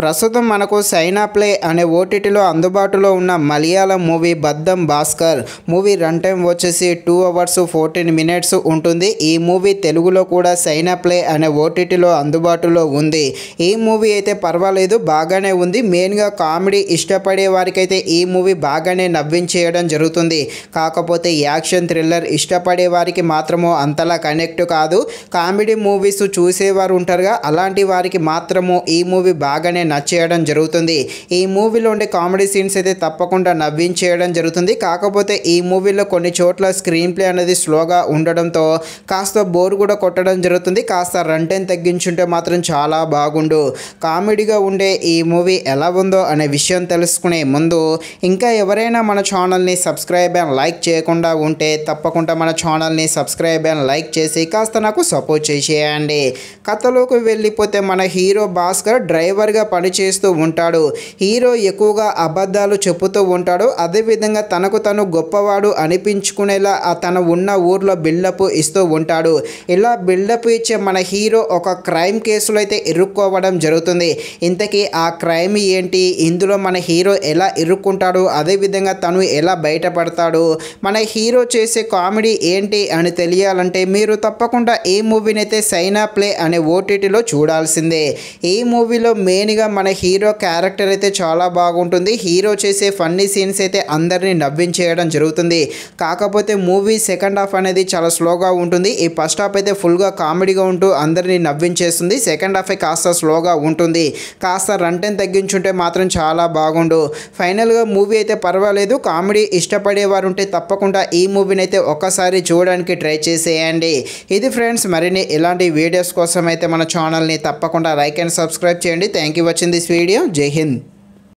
ప్రస్తుతం మనకు సైనా ప్లే అనే ఓటీటీలో అందుబాటులో ఉన్న మలయాళం మూవీ బద్దం భాస్కర్ మూవీ రన్ టైం వచ్చేసి 2 hours 14 minutes ఉంటుంది. ఈ మూవీ తెలుగులో కూడా సైనా ప్లే అనే ఓటీటీలో అందుబాటులో ఉంది. ఈ మూవీ అయితే పర్వాలేదు, బాగానే ఉంది. మెయిన్గా కామెడీ ఇష్టపడే వారికైతే ఈ మూవీ బాగానే నవ్వించేయడం జరుగుతుంది. కాకపోతే యాక్షన్ థ్రిల్లర్ ఇష్టపడే వారికి మాత్రము అంతలా కనెక్ట్ కాదు. కామెడీ మూవీస్ చూసేవారు ఉంటారుగా, అలాంటి వారికి మాత్రము ఈ మూవీ బాగానే నచ్చేయడం జరుగుతుంది. ఈ మూవీలో ఉండే కామెడీ సీన్స్ అయితే తప్పకుండా నవ్వించేయడం జరుగుతుంది. కాకపోతే ఈ మూవీలో కొన్ని చోట్ల స్క్రీన్ ప్లే అనేది స్లోగా ఉండడంతో కాస్త బోర్ కూడా కొట్టడం జరుగుతుంది. కాస్త రన్ టైం తగ్గించుంటే మాత్రం చాలా బాగుండు. కామెడీగా ఉండే ఈ మూవీ ఎలా ఉందో అనే విషయం తెలుసుకునే ముందు ఇంకా ఎవరైనా మన ఛానల్ని సబ్స్క్రైబ్ అండ్ లైక్ చేయకుండా ఉంటే తప్పకుండా మన ఛానల్ని సబ్స్క్రైబ్ అండ్ లైక్ చేసి కాస్త నాకు సపోర్ట్ చేసేయండి. కథలోకి వెళ్ళిపోతే మన హీరో భాస్కర్ డ్రైవర్గా పనిచేస్తూ ఉంటాడు. హీరో ఎక్కువగా అబద్ధాలు చెప్పుతూ ఉంటాడు. అదేవిధంగా తనకు తను గొప్పవాడు అనిపించుకునేలా తన ఉన్న ఊర్లో బిల్డప్ ఇస్తూ ఉంటాడు. ఇలా బిల్డప్ ఇచ్చే మన హీరో ఒక క్రైమ్ కేసులో అయితే ఇరుక్కోవడం జరుగుతుంది. ఇంతకీ ఆ క్రైమ్ ఏంటి, ఇందులో మన హీరో ఎలా ఇరుక్కుంటాడు, అదేవిధంగా తను ఎలా బయటపడతాడు, మన హీరో చేసే కామెడీ ఏంటి అని తెలియాలంటే మీరు తప్పకుండా ఈ మూవీని అయితే సైనా ప్లే అనే ఓటీటీలో చూడాల్సిందే. ఈ మూవీలో మెయిన్గా మన హీరో క్యారెక్టర్ అయితే చాలా బాగుంటుంది. హీరో చేసే ఫన్నీ సీన్స్ అయితే అందరినీ నవ్వించేయడం జరుగుతుంది. కాకపోతే మూవీ సెకండ్ హాఫ్ అనేది చాలా స్లోగా ఉంటుంది. ఈ ఫస్ట్ హాఫ్ అయితే ఫుల్గా కామెడీగా ఉంటూ అందరినీ నవ్వించేస్తుంది. సెకండ్ హాఫ్ కాస్త స్లోగా ఉంటుంది. కాస్త రన్ టైం తగ్గించుంటే మాత్రం చాలా బాగుండు. ఫైనల్గా మూవీ అయితే పర్వాలేదు. కామెడీ ఇష్టపడేవారు ఉంటే తప్పకుండా ఈ మూవీని అయితే ఒక్కసారి చూడడానికి ట్రై చేసేయండి. ఇది ఫ్రెండ్స్, మరిన్ని ఇలాంటి వీడియోస్ కోసం అయితే మన ఛానల్ని తప్పకుండా లైక్ అండ్ సబ్స్క్రైబ్ చేయండి. Thank you watching this video. జై హింద్.